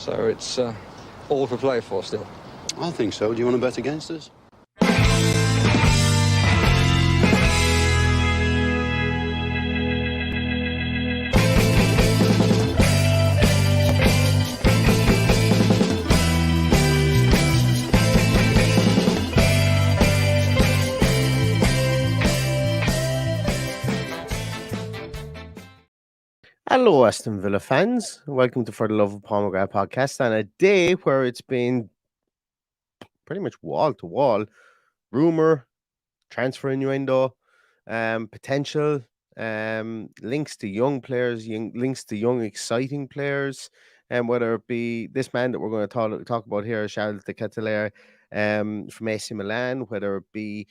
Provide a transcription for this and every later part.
So it's all to play for still. I think so. Do you want to bet against us? Hello, Aston Villa fans. Welcome to For the Love of Pomegranate podcast on a day where it's been pretty much wall to wall rumor, transfer innuendo, potential, links to young players, links to young exciting players, and whether it be this man that we're going to talk about here, Charles de Ketelaere, from AC Milan, whether it be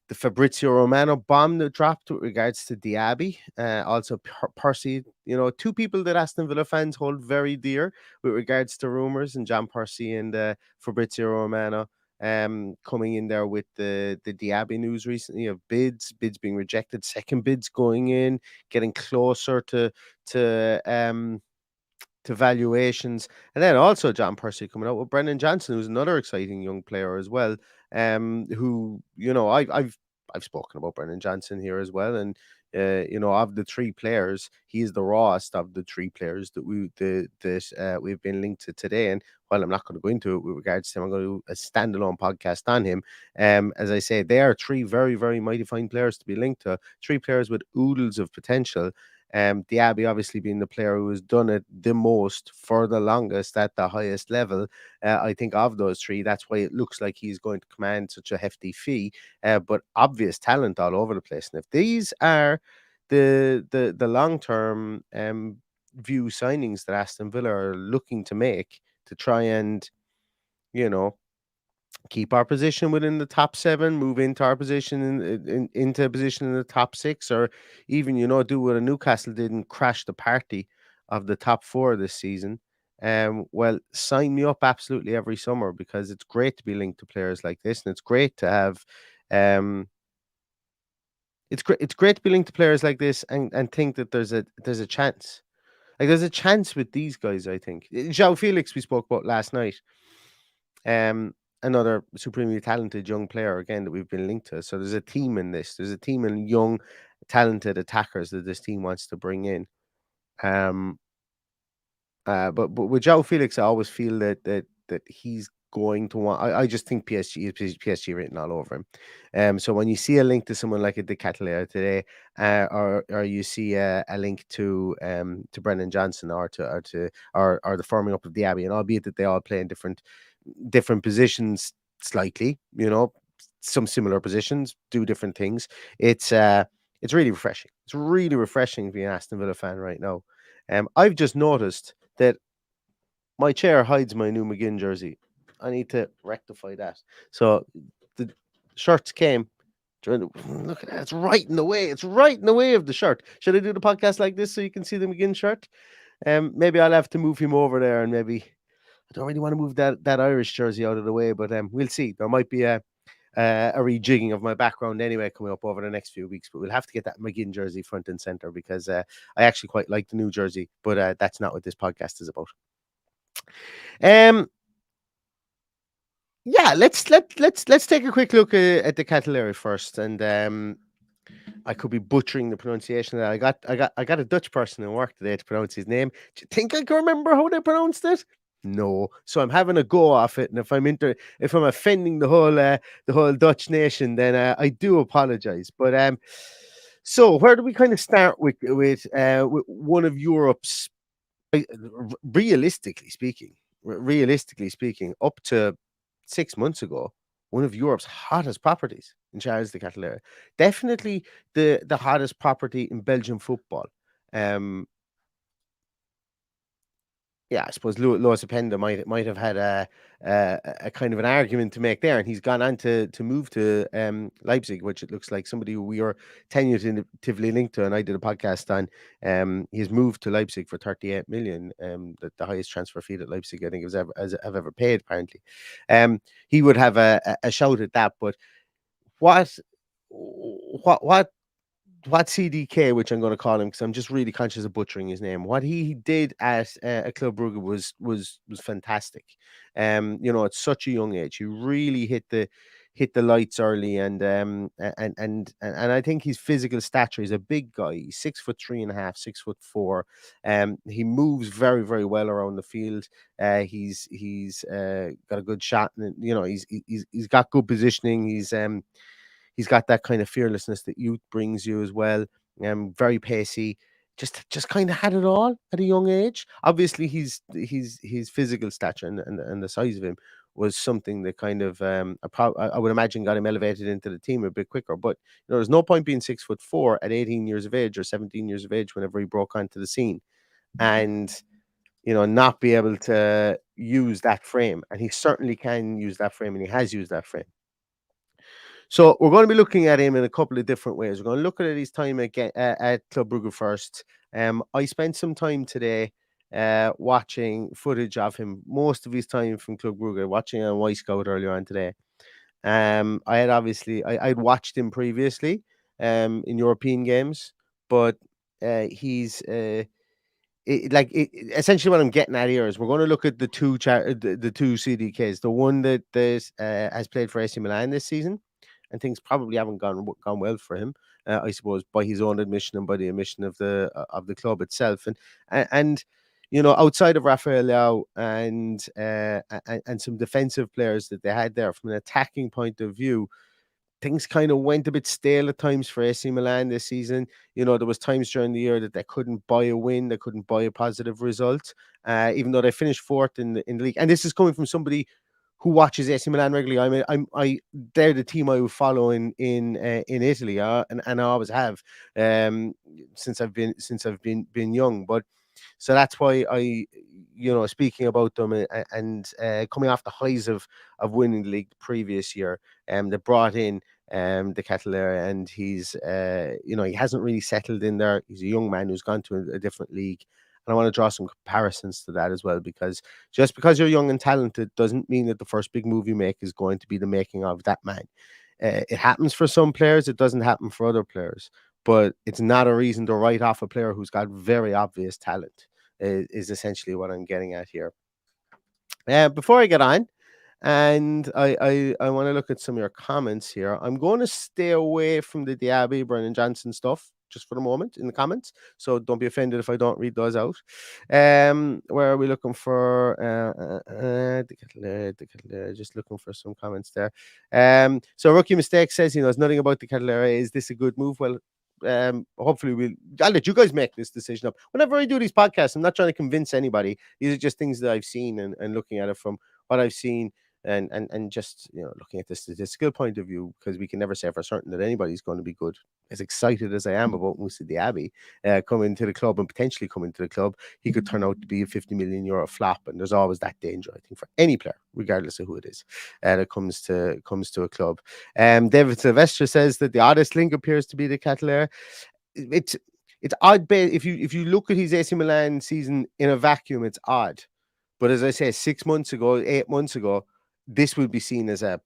the Fabrizio Romano bomb that dropped with regards to Diaby, also Percy, two people that Aston Villa fans hold very dear with regards to rumours, and John Percy and Fabrizio Romano coming in there with the Diaby news recently of bids being rejected, second bids going in, getting closer to valuations, and then also John Percy coming out with Brendan Johnson, who's another exciting young player as well. Who I've spoken about Brendan Johnson here as well, and of the three players, he is the rawest of the three players that we've been linked to today. And while I'm not going to go into it with regards to him, I'm going to do a standalone podcast on him. As I say, they are three very, very mighty fine players to be linked to. Three players with oodles of potential. Diaby obviously being the player who has done it the most for the longest at the highest level. I think of those three, that's why it looks like he's going to command such a hefty fee. But obvious talent all over the place. And if these are the long term view signings that Aston Villa are looking to make to try and keep our position within the top seven, move into our position into a position in the top six, or even do what a Newcastle did and crash the party of the top four this season. Well, sign me up absolutely every summer, because it's great to be linked to players like this, and it's great to have it's great to be linked to players like this and think that there's a chance. Like, there's a chance with these guys, I think. João Felix, we spoke about last night. Another supremely talented young player, again, that we've been linked to. So there's a team in this. There's a team in young, talented attackers that this team wants to bring in. But with João Felix, I always feel that he's going to want. I just think PSG written all over him. So when you see a link to someone like a De Ketelaere today, or you see a link to Brendan Johnson, or the forming up of Diaby, and albeit that they all play in different positions slightly, some similar positions, do different things. It's really refreshing. It's really refreshing being an Aston Villa fan right now. I've just noticed that my chair hides my new McGinn jersey. I need to rectify that. So the shirts came. Look at that. It's right in the way. It's right in the way of the shirt. Should I do the podcast like this so you can see the McGinn shirt? Maybe I'll have to move him over there, and maybe I don't really want to move that Irish jersey out of the way, but we'll see. There might be a rejigging of my background anyway coming up over the next few weeks, but we'll have to get that McGinn jersey front and center, because I actually quite like the new jersey, but that's not what this podcast is about. Yeah, let's take a quick look at the Ketelaere first, and I could be butchering the pronunciation. I got a Dutch person in work today to pronounce his name. Do you think I can remember how they pronounced it? No, so I'm having a go off it, and if I'm offending the whole Dutch nation, then I do apologize. But so where do we kind of start with one of Europe's, realistically speaking, up to 6 months ago, one of Europe's hottest properties in Charles de Ketelaere, definitely the hottest property in Belgian football. Yeah, I suppose Lois Openda might have had a kind of an argument to make there, and he's gone on to move to Leipzig, which it looks like somebody who we are tentatively linked to, and I did a podcast on. He's moved to Leipzig for 38 million, the highest transfer fee that Leipzig, I think, have ever paid. Apparently, he would have a shout at that. But what what CDK, which I'm going to call him because I'm just really conscious of butchering his name. What he did at Club Brugge was fantastic. At such a young age, he really hit the lights early, and I think his physical stature. He's a big guy. He's 6'3.5", 6'4". He moves very very well around the field. He's got a good shot, and he's got good positioning. He's got that kind of fearlessness that youth brings you as well. Very pacey. Just kind of had it all at a young age. Obviously, his physical stature and the size of him was something that kind of I would imagine got him elevated into the team a bit quicker. But there's no point being 6'4" at 18 years of age or 17 years of age whenever he broke onto the scene, and not be able to use that frame. And he certainly can use that frame, and he has used that frame. So we're going to be looking at him in a couple of different ways. We're going to look at his time again at Club Brugge first. I spent some time today watching footage of him, most of his time from Club Brugge, watching on Y Scout earlier on today. I'd watched him previously in European games, but he's essentially what I'm getting at here is we're going to look at the two CDKs, the one that has played for AC Milan this season, and things probably haven't gone well for him. I suppose by his own admission and by the admission of the club itself, and outside of Rafael Leao and some defensive players that they had there from an attacking point of view, things kind of went a bit stale at times for AC Milan this season. There was times during the year that they couldn't buy a win, they couldn't buy a positive result, even though they finished fourth in the league. And this is coming from somebody who watches AC Milan regularly. They're the team I would follow in Italy, and I always have since I've been young. But so that's why speaking about them and coming off the highs of winning the league the previous year, they brought in the Ketelaere, and he's he hasn't really settled in there. He's a young man who's gone to a different league. And I want to draw some comparisons to that as well, because just because you're young and talented doesn't mean that the first big move you make is going to be the making of that man. It happens for some players. It doesn't happen for other players. But it's not a reason to write off a player who's got very obvious talent, is essentially what I'm getting at here. Before I get on, and I want to look at some of your comments here. I'm going to stay away from the Diaby, Brennan Johnson stuff just for the moment in the comments. So don't be offended if I don't read those out. Where are we looking for? Just looking for some comments there. So Rookie Mistake says he knows nothing about the Ketelaere. Is this a good move? Well, hopefully I'll let you guys make this decision up. Whenever I do these podcasts, I'm not trying to convince anybody. These are just things that I've seen and looking at it from what I've seen and just looking at the statistical point of view, because we can never say for certain that anybody's going to be good. As excited as I am about Moussa Diaby coming to the club and potentially coming to the club, he could turn out to be a 50 million euro flop, and there's always that danger, I think, for any player, regardless of who it is, that comes to a club. David Sylvester says that the oddest link appears to be the Ketelaere. It's odd. If you look at his AC Milan season in a vacuum, it's odd. But as I say, 8 months ago, this would be seen as a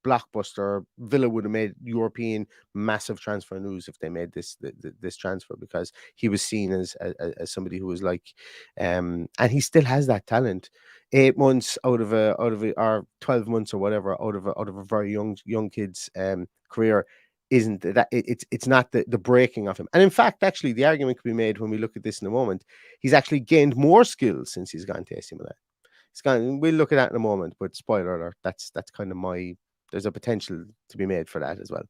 blockbuster. Villa would have made European massive transfer news if they made this transfer, because he was seen as somebody who was and he still has that talent. 8 months out of or 12 months or whatever out of a very young kid's career isn't that it's not the breaking of him. And in fact, actually, the argument could be made when we look at this in a moment. He's actually gained more skills since he's gone to AC Milan. We'll look at that in a moment, but spoiler alert, that's kind of there's a potential to be made for that as well.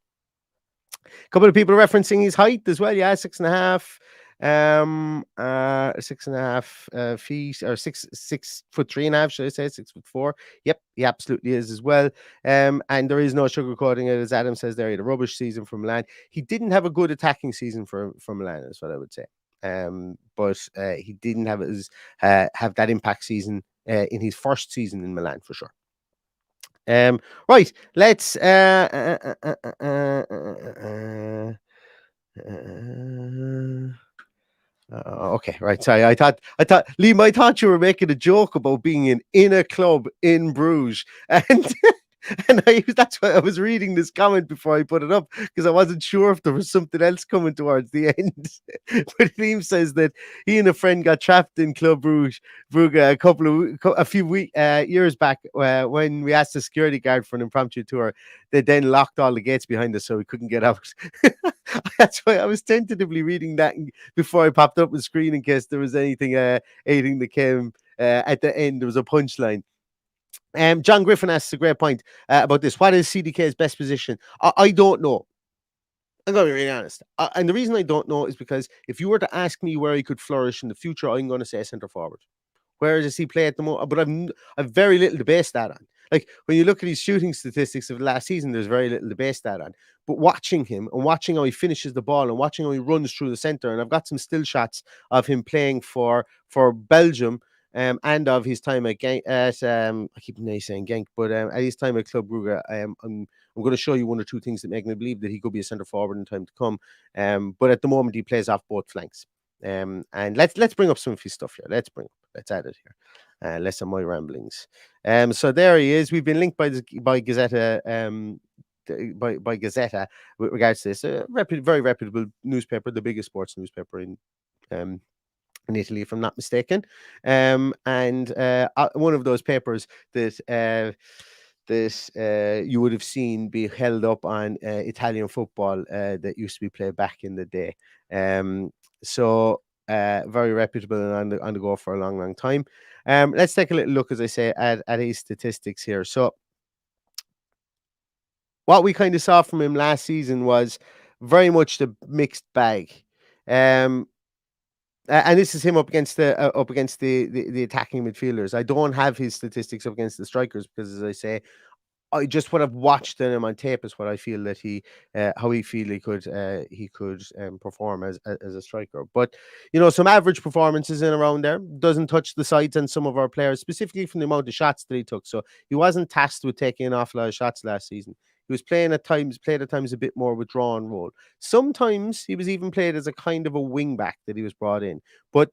A couple of people referencing his height as well. Yeah, 6.5, 6.5 feet, or 6'3.5", should I say, 6'4". Yep, he absolutely is as well. And there is no sugarcoating it, as Adam says there. He had a rubbish season for Milan. He didn't have a good attacking season for Milan, is what I would say. But he didn't have that impact season in his first season in Milan, for sure. Right, let's okay, right. Sorry, I thought Liam, I thought you were making a joke about being in a club in Bruges, and That's why I was reading this comment before I put it up, because I wasn't sure if there was something else coming towards the end. But Liam says that he and a friend got trapped in Club Brugge a few years back, when we asked the security guard for an impromptu tour. They then locked all the gates behind us so we couldn't get out. That's why I was tentatively reading that before I popped up the screen in case there was anything that came at the end. There was a punchline. John Griffin asks a great point about this. What is CDK's best position? I don't know. I'm going to be really honest. And the reason I don't know is because if you were to ask me where he could flourish in the future, I'm going to say centre forward. Where does he play at the moment? But I've very little to base that on. Like, when you look at his shooting statistics of the last season, there's very little to base that on. But watching him and watching how he finishes the ball and watching how he runs through the centre, and I've got some still shots of him playing for Belgium, and of his time at Genk, I keep saying Genk, but at his time at Club Brugge. I'm going to show you one or two things that make me believe that he could be a centre forward in time to come. But at the moment, he plays off both flanks. And let's bring up some of his stuff here. Let's add it here. Less of my ramblings. So there he is. We've been linked by Gazzetta. By Gazzetta with regards to this, very reputable newspaper, the biggest sports newspaper in Italy, if I'm not mistaken. And one of those papers that you would have seen be held up on Italian football that used to be played back in the day. So very reputable and on the go for a long, long time. Let's take a little look, as I say, at his statistics here. So what we kind of saw from him last season was very much the mixed bag. And this is him up against the attacking midfielders. I don't have his statistics up against the strikers because, as I say, what I've watched in him on tape is what I feel that how he could perform as a striker. But some average performances in around there, doesn't touch the sides on some of our players, specifically from the amount of shots that he took. So he wasn't tasked with taking an awful lot of shots last season. He was played at times a bit more withdrawn role. Sometimes he was even played as a kind of a wing back that he was brought in. But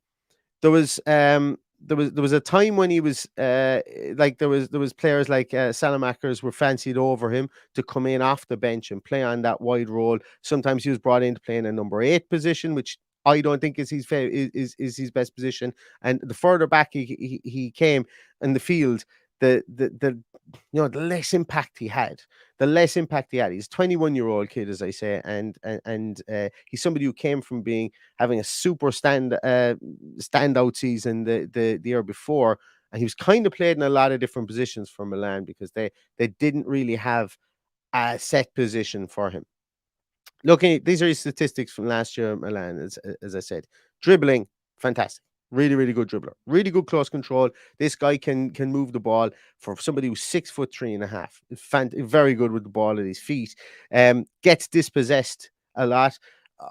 there was a time when he was like there was players like Salamakers were fancied over him to come in off the bench and play on that wide role. Sometimes he was brought in to play in a number 8 position, which I don't think is his best position. And the further back he came in the field, the less impact he had. He's a 21-year-old kid, as I say, and he's somebody who came from having a super standout season the year before, and he was kind of played in a lot of different positions for Milan because they didn't really have a set position for him. These are his statistics from last year at Milan, as I said. Dribbling, fantastic. Really, really good dribbler. Really good close control. This guy can move the ball for somebody who's 6'3.5". Very good with the ball at his feet. Gets dispossessed a lot.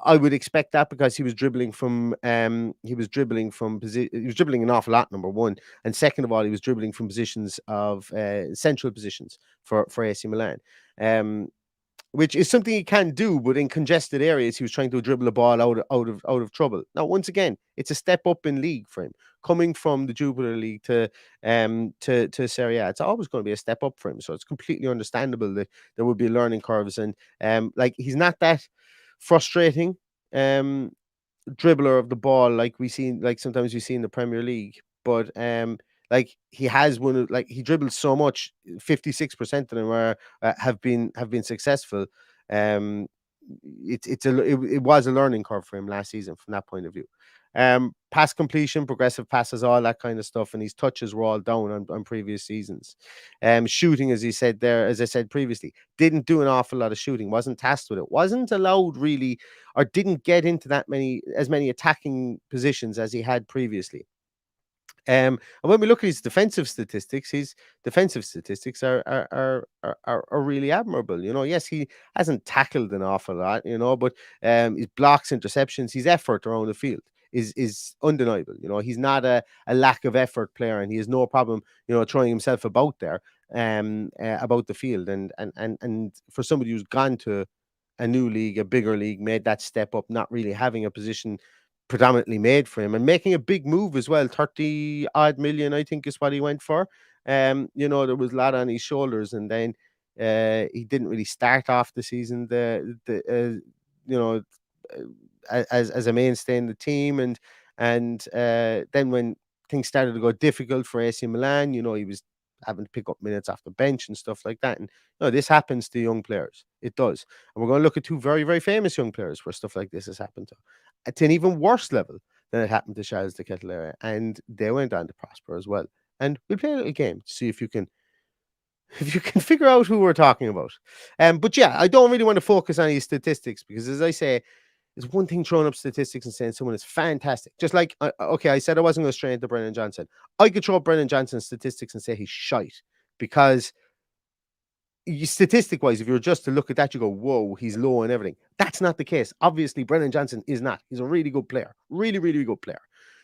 I would expect that because he was dribbling an awful lot, number one, and second of all, he was dribbling from positions of central positions for AC Milan. Which is something he can do, but in congested areas, he was trying to dribble the ball out of trouble. Now, once again, it's a step up in league for him, coming from the Jupiler League to Serie A. It's always going to be a step up for him, so it's completely understandable that there would be learning curves, and he's not that frustrating dribbler of the ball sometimes we see in the Premier League, but he has he dribbles so much. 56% of them have been successful. It was a learning curve for him last season from that point of view. Pass completion, progressive passes, all that kind of stuff, and his touches were all down on previous seasons. Shooting, as I said previously, didn't do an awful lot of shooting, wasn't tasked with it, wasn't allowed really, or didn't get into as many attacking positions as he had previously. And when we look at his defensive statistics are really admirable. Yes, he hasn't tackled an awful lot, but his blocks, interceptions, his effort around the field is undeniable. He's not a lack of effort player, and he has no problem, throwing himself about there, about the field. And for somebody who's gone to a new league, a bigger league, made that step up, not really having a position predominantly made for him, and making a big move as well. 30 odd million, I think, is what he went for. There was a lot on his shoulders, and then He didn't really start off the season you know as a mainstay in the team, and then when things started to go difficult for AC Milan, he was having to pick up minutes off the bench and stuff like that. And this happens to young players. It does. And we're going to look at two very, very famous young players where stuff like this has happened to, at an even worse level than it happened to Charles de Ketelaere. And they went on to prosper as well. And we'll play a little game to see if you can figure out who we're talking about. But yeah, I don't really want to focus on these statistics because, as I say, it's one thing throwing up statistics and saying someone is fantastic. Just like, okay, I said I wasn't going to stray into Brennan Johnson. I could throw up Brennan Johnson's statistics and say he's shite because statistic wise, if you were just to look at that, you go, whoa, he's low and everything. That's not the case. Obviously, Brennan Johnson is not. He's a really good player. Really, really good player.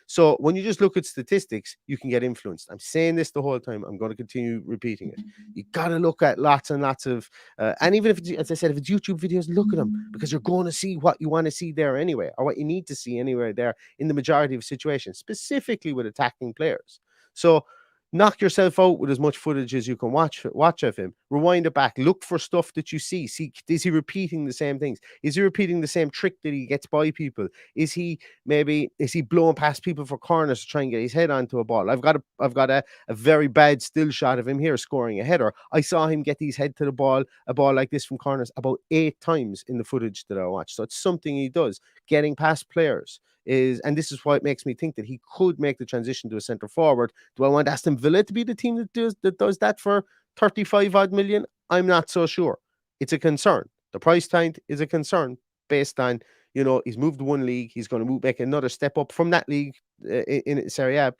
So when you just look at statistics, you can get influenced. I'm saying this the whole time. I'm going to continue repeating it. You got to look at lots and lots of, and even if, as I said, if it's YouTube videos, look at them because you're going to see what you want to see there anyway, or what you need to see anywhere there in the majority of situations, specifically with attacking players. So knock yourself out with as much footage as you can watch of him. Rewind it back. Look for stuff that you see. See, is he repeating the same things? Is he repeating the same trick that he gets by people? Is he blowing past people for corners to try and get his head onto a ball? I've got a very bad still shot of him here scoring a header. I saw him get his head to a ball like this from corners about 8 times in the footage that I watched. So it's something he does, getting past players. And this is why it makes me think that he could make the transition to a centre forward. Do I want Aston Villa to be the team that does that for 35 odd million? I'm not so sure. It's a concern. The price tag is a concern based on, he's moved one league. He's going to make another step up from that league in Serie A.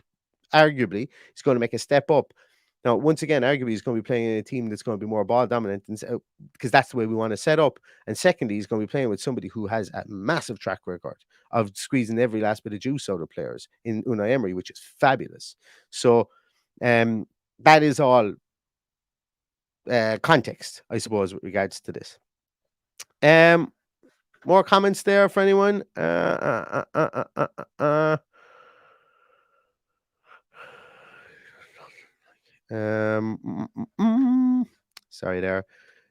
Arguably, he's going to make a step up. Now, once again, arguably, he's going to be playing in a team that's going to be more ball dominant because that's the way we want to set up. And secondly, he's going to be playing with somebody who has a massive track record of squeezing every last bit of juice out of players in Unai Emery, which is fabulous. So that is all context, I suppose, with regards to this. More comments there for anyone? Sorry there.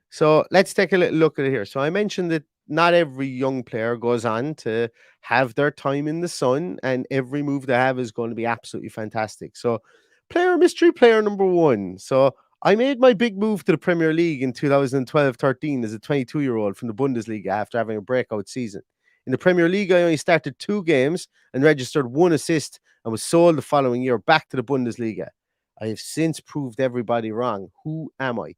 So let's take a little look at it here. So I mentioned that not every young player goes on to have their time in the sun, and every move they have is going to be absolutely fantastic. So mystery player number 1. So I made my big move to the Premier League in 2012-13 as a 22-year-old from the Bundesliga after having a breakout season. In the Premier League, I only started 2 games and registered 1 assist and was sold the following year back to the Bundesliga. I have since proved everybody wrong. Who am I?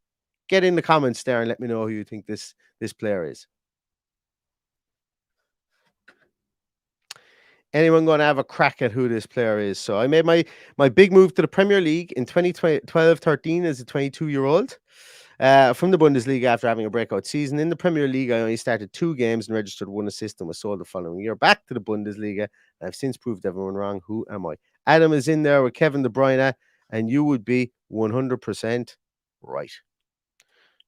Get in the comments there and let me know who you think this player is. Anyone going to have a crack at who this player is? So I made my big move to the Premier League in 2012-13 as a 22-year-old from the Bundesliga after having a breakout season. In the Premier League, I only started 2 games and registered 1 assist and was sold the following year back to the Bundesliga. I've since proved everyone wrong. Who am I? Adam is in there with Kevin De Bruyne, and you would be 100% right.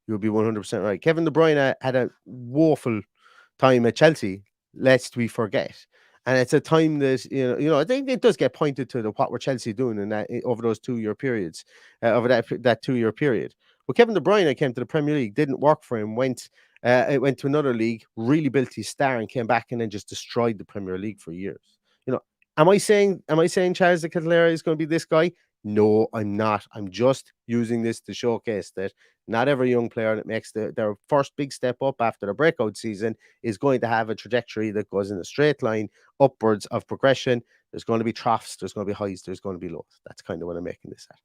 You would be 100% right. Kevin De Bruyne had a woeful time at Chelsea, lest we forget. And it's a time that, I think it does get pointed to what were Chelsea doing in that over those 2-year periods, over that 2-year period. Well, Kevin De Bruyne came to the Premier League, didn't work for him, went to another league, really built his star, and came back and then just destroyed the Premier League for years. Am I saying Charles de Ketelaere is going to be this guy? No, I'm not. I'm just using this to showcase that not every young player that makes their first big step up after the breakout season is going to have a trajectory that goes in a straight line upwards of progression. There's going to be troughs, there's going to be highs, there's going to be lows. That's kind of what I'm making this at.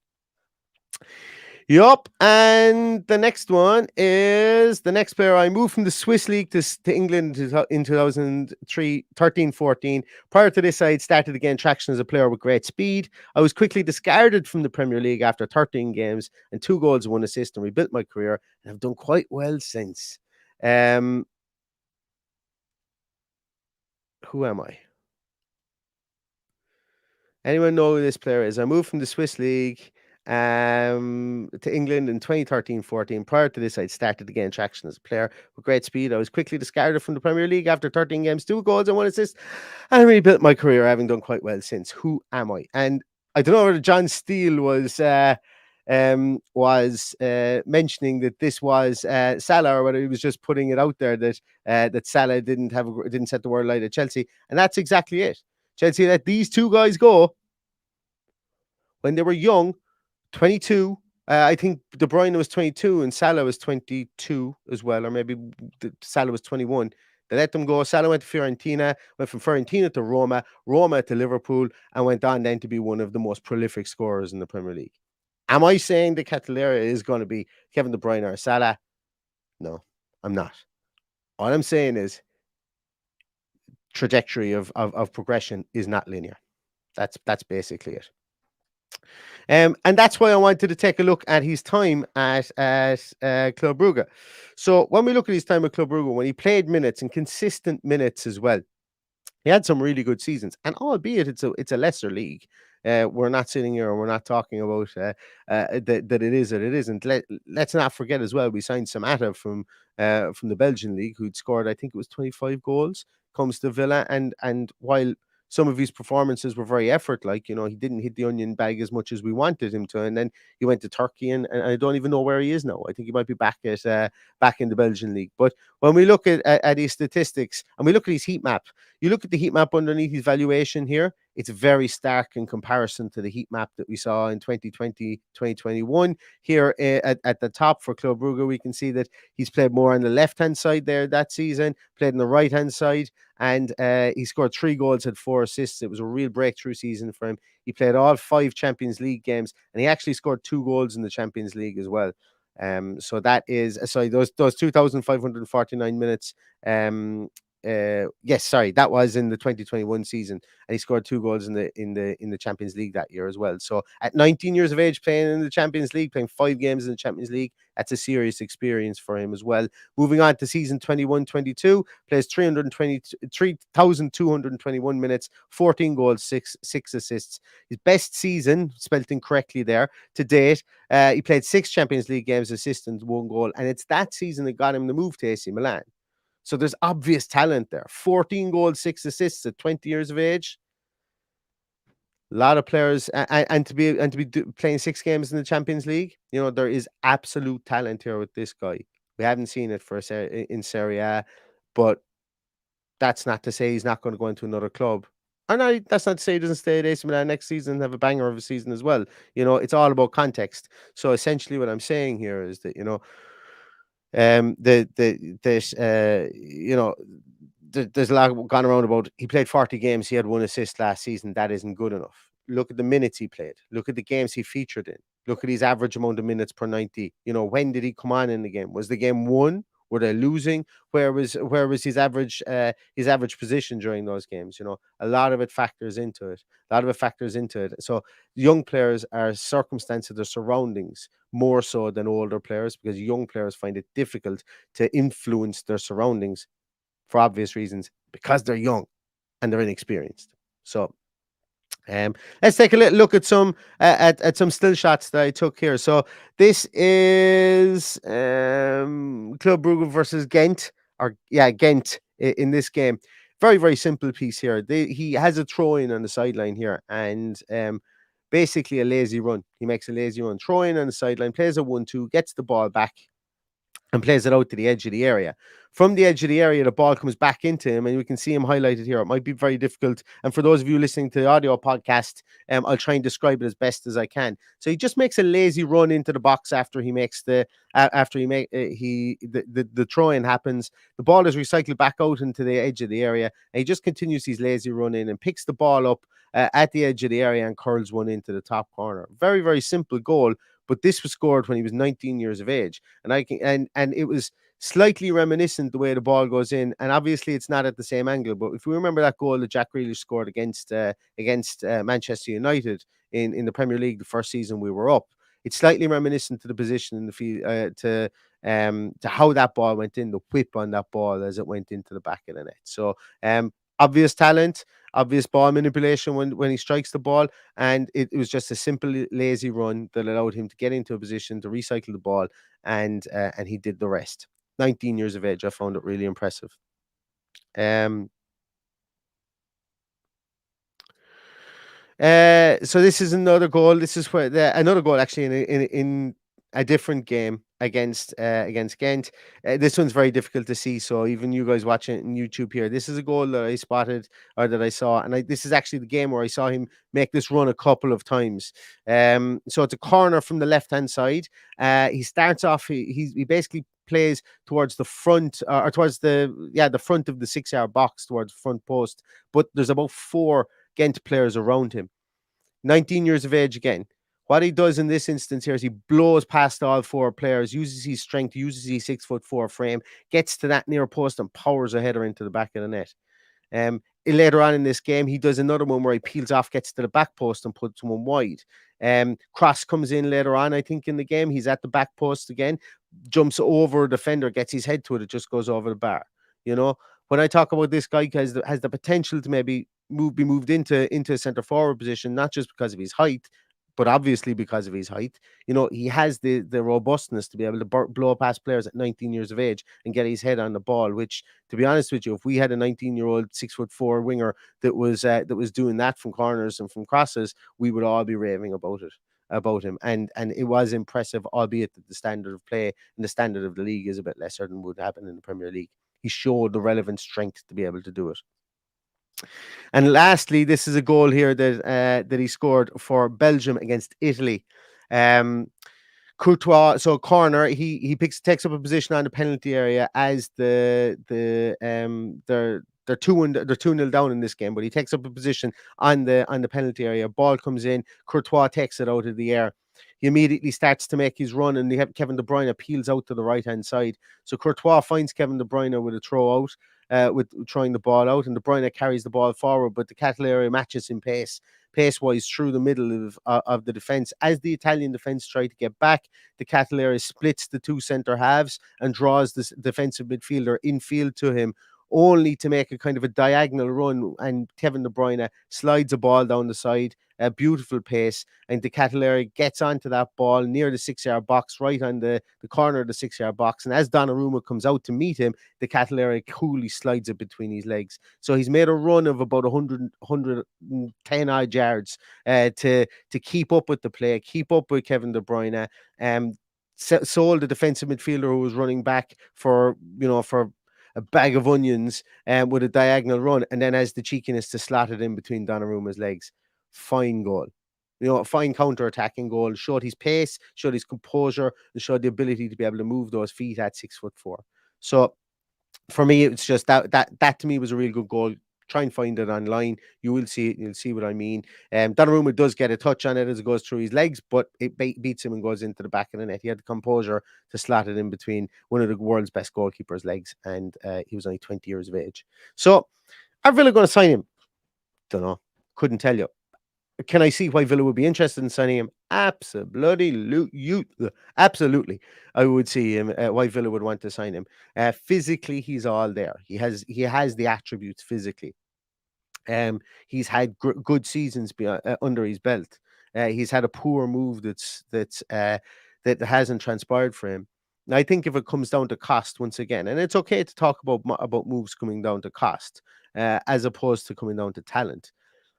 Yup, and the next one is the next player. I moved from the Swiss league to England in 2013-14. Prior to this, I had started to gain traction as a player with great speed. I was quickly discarded from the Premier League after 13 games and 2 goals and 1 assist, and rebuilt my career, and I've done quite well since. Who am I? Anyone know who this player is? I moved from the Swiss league to England in 2013-14. Prior to this, I'd started to gain traction as a player with great speed. I was quickly discarded from the Premier League after 13 games, 2 goals and 1 assist, and rebuilt my career, having done quite well since. Who am I? And I don't know whether John Steele was was mentioning that this was Salah, or whether he was just putting it out there that that Salah didn't set the world light at Chelsea, and that's exactly it. Chelsea let these two guys go when they were young, 22. I think De Bruyne was 22 and Salah was 22 as well, or maybe Salah was 21. They let them go. Salah went to Fiorentina, went from Fiorentina to Roma, Roma to Liverpool, and went on then to be one of the most prolific scorers in the Premier League. Am I saying that Ketelaere is going to be Kevin De Bruyne or Salah? No, I'm not. All I'm saying is trajectory of progression is not linear. That's basically it. And that's why I wanted to take a look at his time at Club Brugge. So when we look at his time at Club Brugge, when he played minutes and consistent minutes as well, he had some really good seasons, and albeit it's a lesser league. We're not sitting here and we're not talking about that it is or it isn't. Let's not forget as well, we signed Samata from the Belgian league, who'd scored, I think it was 25 goals, comes to Villa, and while some of his performances were very effort like, he didn't hit the onion bag as much as we wanted him to, and then he went to Turkey, and I don't even know where he is now. I think he might be back in the Belgian league. But when we look at his statistics and we look at his heat map, you look at the heat map underneath his valuation here, it's very stark in comparison to the heat map that we saw in 2020, 2021. Here at the top for Club Brugge, we can see that he's played more on the left-hand side there that season, played on the right-hand side, and he scored 3 goals, had 4 assists. It was a real breakthrough season for him. He played all 5 Champions League games, and he actually scored 2 goals in the Champions League as well. So that is those 2,549 minutes. Yes, sorry, that was in the 2021 season, and he scored 2 goals in the Champions League that year as well. So at 19 years of age, playing in the Champions League, playing 5 games in the Champions League, that's a serious experience for him as well. Moving on to season 21-22, plays 3,221 minutes, 14 goals, 6 assists. His best season, spelt incorrectly there, to date. He played 6 Champions League games, assisted 1 goal, and it's that season that got him the move to AC Milan. So there's obvious talent there. 14 goals, 6 assists at 20 years of age. A lot of players, and to be playing 6 games in the Champions League, there is absolute talent here with this guy. We haven't seen it in Serie A, but that's not to say he's not going to go into another club. That's not to say he doesn't stay at AC Milan next season and have a banger of a season as well. It's all about context. So essentially, what I'm saying here is that there's a lot gone around about he played 40 games, he had 1 assist last season. That isn't good enough. Look at the minutes he played. Look at the games he featured in. Look at his average amount of minutes per 90. When did he come on in the game? Was the game won? Were they losing? Where was his average position during those games? A lot of it factors into it. So young players are circumstanced to their surroundings more so than older players, because young players find it difficult to influence their surroundings for obvious reasons, because they're young and they're inexperienced. So let's take a little look at some still shots that I took here. So this is Club Brugge versus Ghent, Ghent in this game. Very, very simple piece here. He has a throw in on the sideline here, and basically a lazy run. He makes a lazy run, throw in on the sideline, plays a 1-2, gets the ball back, and plays it out to the edge of the area. From the edge of the area, the ball comes back into him, and we can see him highlighted here. It might be very difficult, and for those of you listening to the audio podcast, I'll try and describe it as best as I can. So he just makes a lazy run into the box after he makes the throw-in happens. The ball is recycled back out into the edge of the area, and he just continues his lazy run in and picks the ball up at the edge of the area and curls one into the top corner. Very, very simple goal. But this was scored when he was 19 years of age, and it was slightly reminiscent the way the ball goes in. And obviously, it's not at the same angle. But if we remember that goal that Jack Grealish scored against Manchester United in the Premier League the first season we were up, it's slightly reminiscent to the position in the field, to how that ball went in, the whip on that ball as it went into the back of the net. So obvious talent, obvious ball manipulation when he strikes the ball, and it was just a simple lazy run that allowed him to get into a position to recycle the ball, and he did the rest. 19 years of age, I found it really impressive. So this is another goal. This is where another goal actually in a different game against Ghent. This one's very difficult to see. So even you guys watching it on YouTube here, this is a goal that I spotted or that I saw, and this is actually the game where I saw him make this run a couple of times. So it's a corner from the left hand side. He starts off. He basically plays towards the front or towards the front of the 6 yard box towards front post, but there's about four Ghent players around him. 19 years of age again. What he does in this instance here is he blows past all four players, uses his strength, uses his 6'4" frame, gets to that near post and powers a header into the back of the net. Later on in this game, he does another one where he peels off, gets to the back post and puts one wide. Cross comes in later on, I think, in the game. He's at the back post again, jumps over a defender, gets his head to it, it just goes over the bar. You know, when I talk about this guy has the potential to maybe be moved into a centre forward position, not just because of his height, but obviously because of his height. You know, he has the robustness to be able to blow past players at 19 years of age and get his head on the ball. Which, to be honest with you, if we had a 19-year-old 6'4" winger that was doing that from corners and from crosses, we would all be raving about him. And it was impressive, albeit that the standard of play and the standard of the league is a bit lesser than would happen in the Premier League. He showed the relevant strength to be able to do it. And lastly, this is a goal here that he scored for Belgium against Italy. Courtois, so corner, he takes up a position on the penalty area as they're 2-0 down in this game, but he takes up a position on the penalty area. Ball comes in, Courtois takes it out of the air. He immediately starts to make his run, and Kevin De Bruyne peels out to the right hand side. So Courtois finds Kevin De Bruyne with a throw out, with throwing the ball out, and De Bruyne carries the ball forward, but the Ketelaere matches in pace-wise through the middle of the defence. As the Italian defence try to get back, the Ketelaere splits the two centre halves and draws the defensive midfielder infield to him, only to make a kind of a diagonal run, and Kevin De Bruyne slides a ball down the side, a beautiful pace, and the Ketelaere gets onto that ball near the 6 yard box, right on the corner of the 6 yard box, and as Donnarumma comes out to meet him, the Ketelaere coolly slides it between his legs. So he's made a run of about 110 odd yards to keep up with the play, keep up with Kevin De Bruyne, sold the defensive midfielder who was running back for a bag of onions with a diagonal run, and then has the cheekiness to slot it in between Donnarumma's legs. Fine goal. Fine counter-attacking goal. Showed his pace, showed his composure, and showed the ability to be able to move those feet at 6'4". So for me, it's just that to me was a real good goal. Try and find it online. You will see it. You'll see what I mean. Donnarumma does get a touch on it as it goes through his legs, but it beats him and goes into the back of the net. He had the composure to slot it in between one of the world's best goalkeepers' legs, and he was only 20 years of age. So, are Villa going to sign him? Don't know. Couldn't tell you. Can I see why Villa would be interested in signing him? Absolutely. I would see him. Why Villa would want to sign him. Physically, he's all there. He has the attributes physically. He's had good seasons under his belt. He's had a poor move that hasn't transpired for him. And I think if it comes down to cost once again, and it's okay to talk about moves coming down to cost, as opposed to coming down to talent.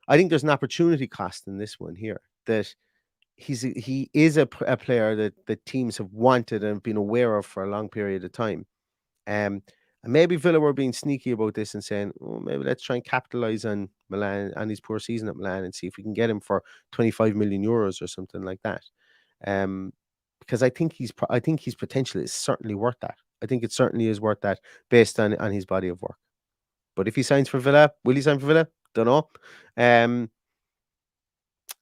I think there's an opportunity cost in this one here, that he is a player that teams have wanted and been aware of for a long period of time. And maybe Villa were being sneaky about this and saying, "Oh, maybe let's try and capitalize on Milan and his poor season at Milan and see if we can get him for 25 million euros or something like that." Um, because I think his potential is certainly worth that. I think it certainly is worth that based on his body of work. But if he signs for Villa, will he sign for Villa? Don't know. And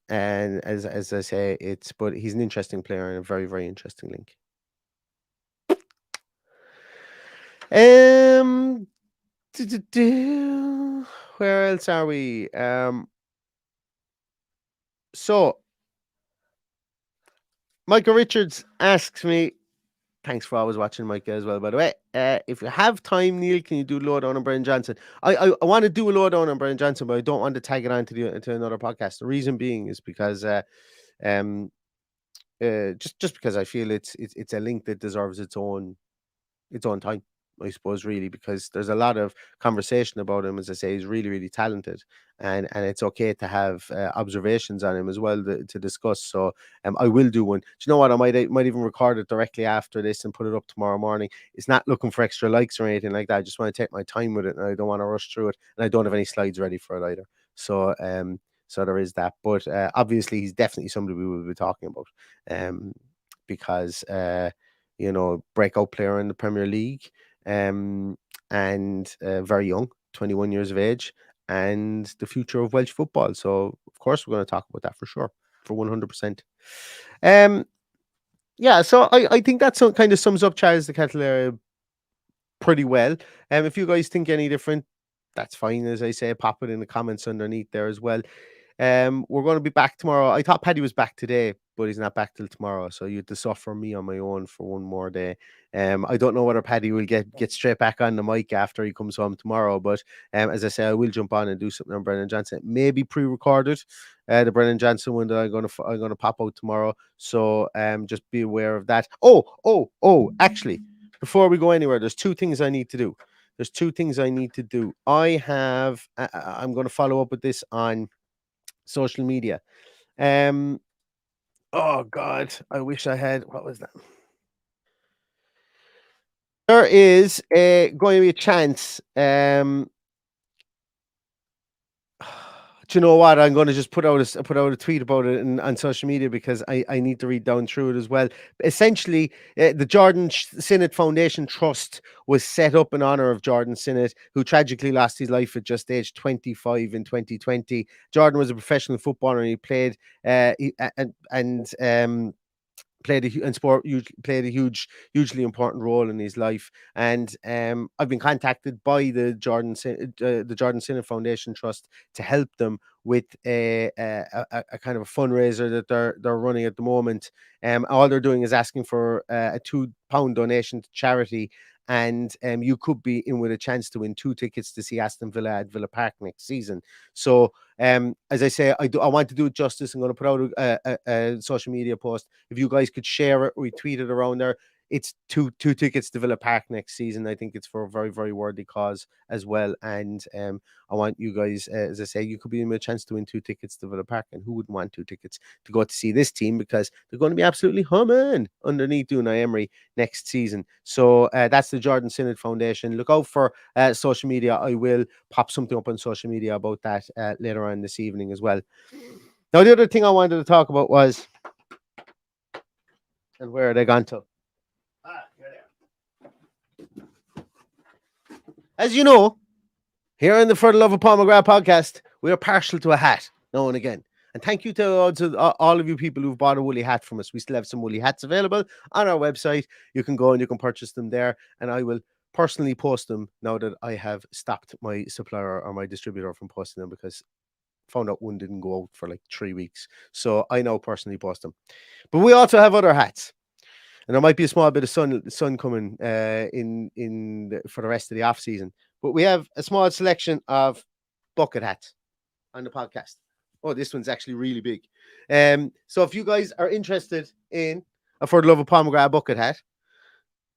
as I say, but he's an interesting player and a very, very interesting link. Where else are we? So Michael Richards asks me, thanks for always watching, Micah, as well, by the way. If you have time, Neil, can you do a lowdown on Brian Johnson? I want to do a lowdown on Brian Johnson, but I don't want to tag it on to another podcast. The reason being is because just because I feel it's a link that deserves its own time. I suppose, really, because there's a lot of conversation about him. As I say, he's really, really talented, and it's okay to have observations on him as well to discuss. So I will do one. Do you know what? I might even record it directly after this and put it up tomorrow morning. It's not looking for extra likes or anything like that. I just want to take my time with it, and I don't want to rush through it, and I don't have any slides ready for it either. So there is that. But obviously, he's definitely somebody we will be talking about, because breakout player in the Premier League, and very young, 21 years of age, and the future of Welsh football. So of course we're going to talk about that for sure, for 100%. Yeah, so I think that kind of sums up Charles de Ketelaere pretty well. If you guys think any different, that's fine. As I say, pop it in the comments underneath there as well. We're going to be back tomorrow. I thought Paddy was back today, but he's not back till tomorrow. So you have to suffer me on my own for one more day. I don't know whether Paddy will get straight back on the mic after he comes home tomorrow. But as I say, I will jump on and do something on Brennan Johnson. Maybe pre-recorded, the Brennan Johnson one that I'm gonna pop out tomorrow. So just be aware of that. Oh! Actually, before we go anywhere, there's two things I need to do. I'm going to follow up with this on social media. Oh God, I wish I had. What was that? There is going to be a chance. Do you know what? I'm going to just put out a tweet about it on social media, because I need to read down through it as well. Essentially, the Jordan Sinnott Foundation Trust was set up in honor of Jordan Sinnott, who tragically lost his life at just age 25 in 2020. Jordan was a professional footballer, and he played played a hugely important role in his life. And I've been contacted by the Jordan Sinnott Foundation Trust to help them with a kind of a fundraiser that they're running at the moment. All they're doing is asking for a £2 donation to charity. And you could be in with a chance to win 2 tickets to see Aston Villa at Villa Park next season. So as I say, I want to do it justice. I'm going to put out a social media post. If you guys could share it, retweet it around there. It's two tickets to Villa Park next season. I think it's for a very, very worthy cause as well. And I want you guys, as I say, you could be in a chance to win 2 tickets to Villa Park. And who wouldn't want 2 tickets to go to see this team, because they're going to be absolutely humming underneath Unai Emery next season. So that's the Jordan Sinnott Foundation. Look out for social media. I will pop something up on social media about that later on this evening as well. Now, the other thing I wanted to talk about was, and where are they gone to? Here they are. As you know, here in the For the Love of Paul McGrath podcast, we are partial to a hat now and again. And thank you to all of you people who've bought a woolly hat from us. We still have some woolly hats available on our website. You can go and you can purchase them there, and I will personally post them now that I have stopped my supplier or my distributor from posting them, because found out one didn't go out for like 3 weeks. So I now personally post them. But we also have other hats. And there might be a small bit of sun coming for the rest of the off season. But we have a small selection of bucket hats on the podcast. Oh, this one's actually really big. So if you guys are interested in a For the Love of Paul McGrath bucket hat,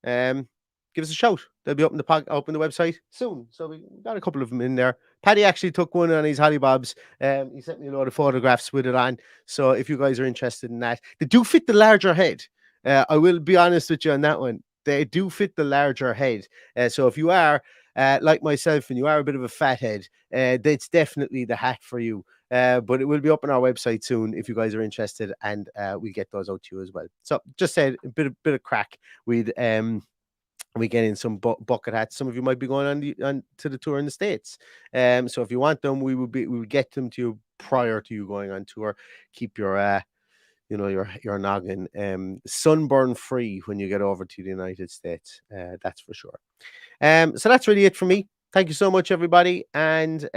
give us a shout. They'll be up in the website soon. So we got a couple of them in there. Paddy actually took one on his hollybobs. He sent me a load of photographs with it on. So if you guys are interested in that, they do fit the larger head. I will be honest with you on that one. They do fit the larger head. So if you are like myself and you are a bit of a fat head, that's definitely the hat for you. But it will be up on our website soon if you guys are interested, and we'll get those out to you as well. So just said a bit of crack with we get in some bucket hats. Some of you might be going on to the tour in the States. So if you want them, we would get them to you prior to you going on tour. Keep your your noggin sunburn free when you get over to the United States. That's for sure. So that's really it for me. Thank you so much, everybody. And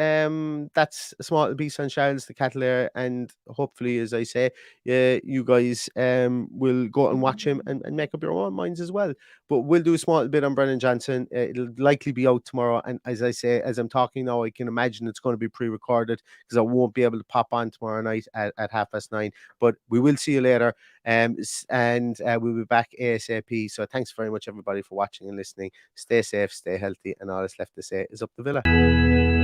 that's a small piece on Charles de Ketelaere. And hopefully, as I say, you guys will go and watch him and make up your own minds as well. But we'll do a small bit on Brennan Johnson. It'll likely be out tomorrow. And as I say, as I'm talking now, I can imagine it's going to be pre-recorded because I won't be able to pop on tomorrow night at 9:30. But we will see you later. And we'll be back ASAP. So thanks very much, everybody, for watching and listening. Stay safe, stay healthy, and all that's left to say is up the Villa.